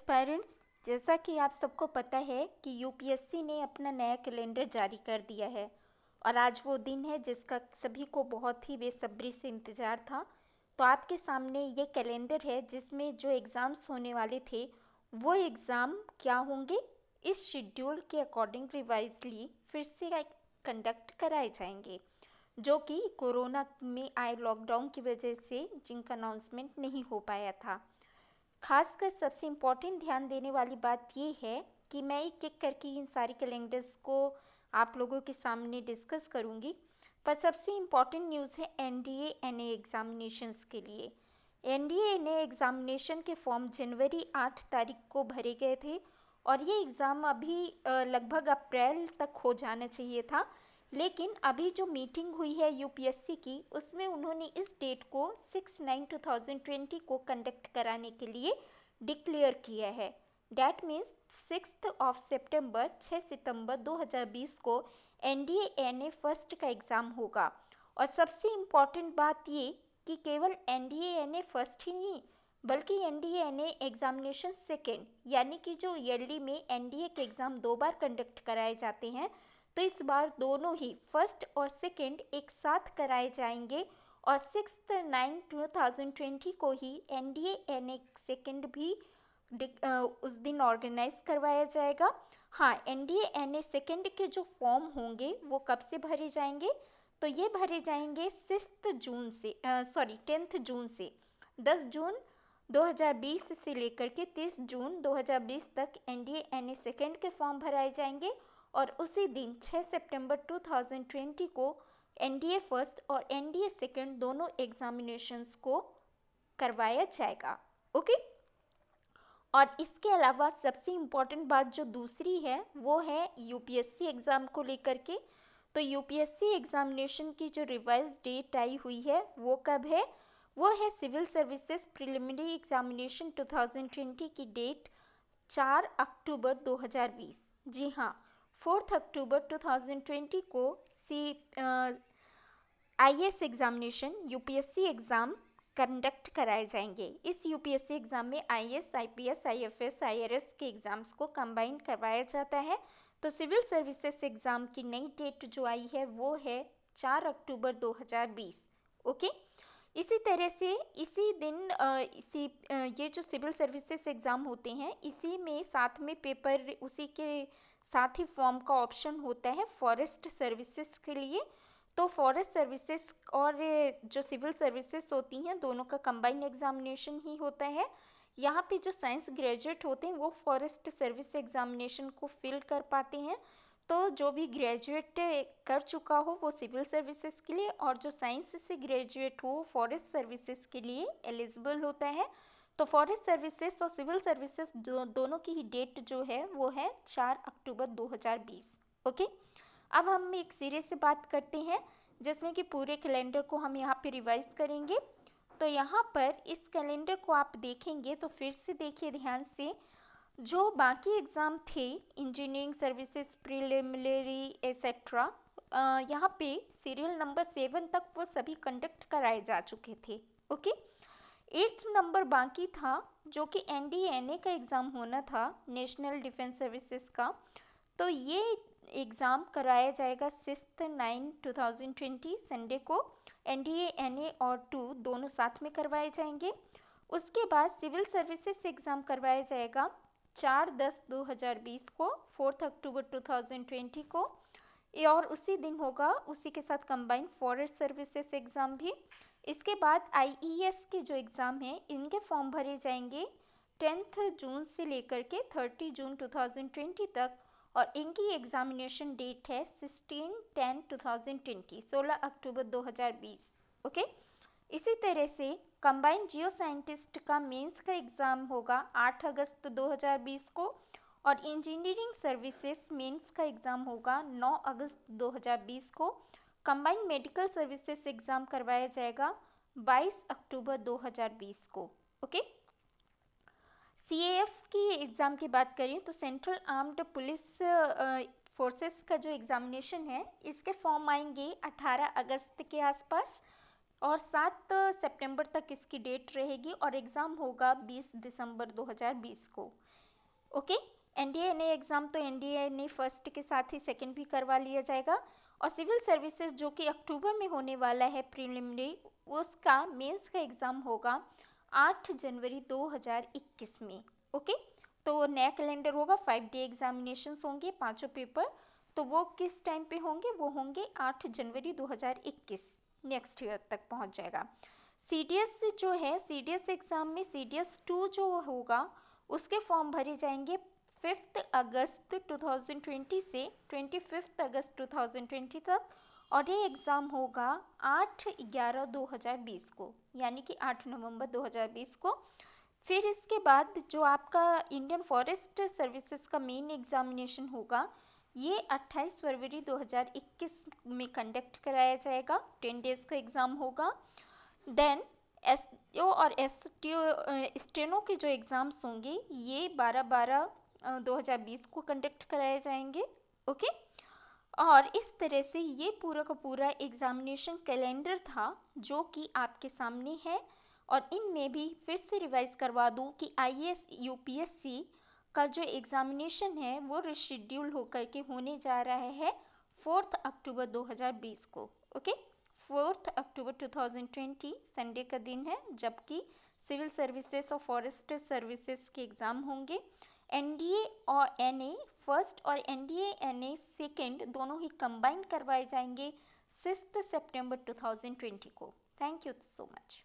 Aspirants, जैसा कि आप सबको पता है कि यूपीएससी ने अपना नया कैलेंडर जारी कर दिया है और आज वो दिन है जिसका सभी को बहुत ही बेसब्री से इंतज़ार था। तो आपके सामने ये कैलेंडर है जिसमें जो एग्ज़ाम्स होने वाले थे वो एग्ज़ाम क्या होंगे, इस शेड्यूल के अकॉर्डिंग रिवाइजली फिर से कंडक्ट कराए जाएंगे, जो कि कोरोना में आए लॉकडाउन की वजह से जिनका अनाउंसमेंट नहीं हो पाया था। खासकर सबसे इम्पॉर्टेंट ध्यान देने वाली बात ये है कि मैं एक एक करके इन सारे कैलेंडर्स को आप लोगों के सामने डिस्कस करूंगी। पर सबसे इम्पॉर्टेंट न्यूज़ है एनडीए एनए एग्ज़ामिनेशंस के लिए। एनडीए एनए एग्ज़ामिनेशन के फॉर्म जनवरी 8 तारीख को भरे गए थे और ये एग्ज़ाम अभी लगभग अप्रैल तक हो जाना चाहिए था, लेकिन अभी जो मीटिंग हुई है यूपीएससी की उसमें उन्होंने इस डेट को 6/9/2020 को कंडक्ट कराने के लिए डिक्लेयर किया है। डैट मीन्स 6 सितंबर 2020 को एनडीए एनए फर्स्ट का एग्ज़ाम होगा। और सबसे इम्पॉर्टेंट बात ये कि केवल एनडीए एनए फर्स्ट ही नहीं बल्कि एनडीए एनए एग्जामिनेशन सेकेंड, यानी कि जो ईयरली में एनडीए के एग्ज़ाम 2 बार कंडक्ट कराए जाते हैं तो इस बार दोनों ही फर्स्ट और सेकेंड एक साथ कराए जाएंगे और 6/9/2020 को ही एनडीए एनए सेकेंड भी उस दिन ऑर्गेनाइज करवाया जाएगा। हाँ, एनडीए एनए सेकेंड के जो फॉर्म होंगे वो कब से भरे जाएंगे, तो ये भरे जाएंगे 10 जून से 10 जून 2020 से लेकर के 30 जून 2020 तक एनडीए एनए सेकेंड के फॉर्म भराए जाएंगे और उसी दिन 6 सितंबर 2020 को एनडीए फर्स्ट और एनडीए सेकेंड दोनों एग्जामिनेशंस को करवाया जाएगा। ओके। और इसके अलावा सबसे इम्पॉर्टेंट बात जो दूसरी है वो है यूपीएससी एग्ज़ाम को लेकर के। तो यूपीएससी एग्जामिनेशन की जो रिवाइज डेट आई हुई है वो कब है, वो है सिविल सर्विसेज प्रिलिमिनरी एग्जामिनेशन 2020 की डेट 4 अक्टूबर 2020। जी हाँ, 4 अक्टूबर 2020 को IAS examination UPSC exam conduct कराए जाएंगे। इस यूपीएससी एग्ज़ाम में आईएएस, आईपीएस, आईएफएस, आईआरएस के एग्ज़ाम्स को कंबाइन करवाया जाता है। तो सिविल सर्विसेज एग्ज़ाम की नई डेट जो आई है वो है 4 अक्टूबर 2020। ओके। इसी तरह से इसी दिन ये जो सिविल सर्विसेज एग्ज़ाम होते हैं इसी में साथ में पेपर उसी के साथ ही फॉर्म का ऑप्शन होता है फॉरेस्ट सर्विसेज के लिए। तो फॉरेस्ट सर्विसेज और जो सिविल सर्विसेज होती हैं दोनों का कंबाइन एग्जामिनेशन ही होता है। यहाँ पे जो साइंस ग्रेजुएट होते हैं वो फॉरेस्ट सर्विस एग्जामिनेशन को फिल कर पाते हैं। तो जो भी ग्रेजुएट कर चुका हो वो सिविल सर्विसेज के लिए और जो साइंस से ग्रेजुएट हो फॉरेस्ट सर्विसेज के लिए एलिजिबल होता है। तो फॉरेस्ट सर्विसेज और सिविल सर्विसेज दोनों की ही डेट जो है वो है 4 अक्टूबर 2020। ओके। अब हम एक सीरीज से बात करते हैं जिसमें कि पूरे कैलेंडर को हम यहाँ पे रिवाइज करेंगे। तो यहाँ पर इस कैलेंडर को आप देखेंगे तो फिर से देखिए ध्यान से, जो बाकी एग्ज़ाम थे इंजीनियरिंग सर्विसेज प्रिलिमिनरी एसेट्रा, यहाँ पे सीरियल नंबर 7 तक वो सभी कंडक्ट कराए जा चुके थे। ओके। 8th नंबर बाकी था जो कि एनडीएनए का एग्ज़ाम होना था, नेशनल डिफेंस सर्विसेज का। तो ये एग्ज़ाम कराया जाएगा 6/9/2020 संडे को। एनडीए एनए और 2 दोनों साथ में करवाए जाएंगे। उसके बाद सिविल सर्विसेज से एग्ज़ाम करवाया जाएगा 4/10/2020 को, 4 अक्टूबर 2020 को। ये और उसी दिन होगा उसी के साथ कंबाइंड फॉरेस्ट सर्विसेज एग्ज़ाम भी। इसके बाद आईईएस के जो एग्ज़ाम हैं इनके फॉर्म भरे जाएंगे 10 जून से लेकर के 30 जून 2020 तक और इनकी एग्जामिनेशन डेट है 16/10/2020, 16 अक्टूबर 2020। ओके। इसी तरह से कंबाइंड जियो साइंटिस्ट का मेंस का एग्ज़ाम होगा 8 अगस्त 2020 को और इंजीनियरिंग सर्विसेज मेंस का एग्ज़ाम होगा 9 अगस्त 2020 को। कंबाइंड मेडिकल सर्विसेज एग्ज़ाम करवाया जाएगा 22 अक्टूबर 2020 को। ओके। सीएएफ की एग्ज़ाम की बात करें तो सेंट्रल आर्म्ड पुलिस फोर्सेस का जो एग्ज़ामिनेशन है इसके फॉर्म आएंगे 18 अगस्त के आसपास और 7 सितंबर तक इसकी डेट रहेगी और एग्ज़ाम होगा 20 दिसंबर 2020 को। ओके, एनडीए एग्ज़ाम तो एनडीए फर्स्ट के साथ ही सेकंड भी करवा लिया जाएगा। और सिविल सर्विसेज जो कि अक्टूबर में होने वाला है प्रीलिमिनरी, उसका मेंस का एग्ज़ाम होगा 8 जनवरी 2021 में। ओके, तो नया कैलेंडर होगा, 5 डे एग्जामिनेशंस होंगे, 5 पेपर। तो वो किस टाइम पे होंगे? वो होंगे 8 जनवरी 2021, नेक्स्ट ईयर तक पहुंच जाएगा। सीडीएस जो है, सीडीएस एग्ज़ाम में सीडीएस 2 जो होगा उसके फॉर्म भरे जाएंगे 5 अगस्त 2020 से 25 अगस्त 2020 तक। और ये एग्ज़ाम होगा 8/11/2020 को, यानी कि 8 नवंबर 2020 को। फिर इसके बाद जो आपका इंडियन फॉरेस्ट सर्विसेज का मेन एग्जामिनेशन होगा, ये 28 फरवरी 2021 में कंडक्ट कराया जाएगा। 10 डेज़ का एग्ज़ाम होगा। देन एसटीओ और एसटीओ स्टेनो के जो एग्ज़ाम्स होंगे ये 12/12/2020 को कंडक्ट कराए जाएंगे। ओके, और इस तरह से ये पूरा का पूरा एग्ज़ामिनेशन कैलेंडर था जो कि आपके सामने है। और इनमें भी फिर से रिवाइज करवा दूं कि आईएएस यूपीएससी का जो एग्ज़ामिनेशन है वो रिशेड्यूल होकर के होने जा रहा है 4 अक्टूबर 2020 को। ओके, 4 अक्टूबर 2020 संडे का दिन है, जबकि सिविल सर्विसेज और फॉरेस्ट सर्विसेज के एग्ज़ाम होंगे। एनडीए और एनए फर्स्ट और एनडीए एनए सेकेंड दोनों ही कंबाइन करवाए जाएंगे 6 सितंबर 2020 को। Thank you so much.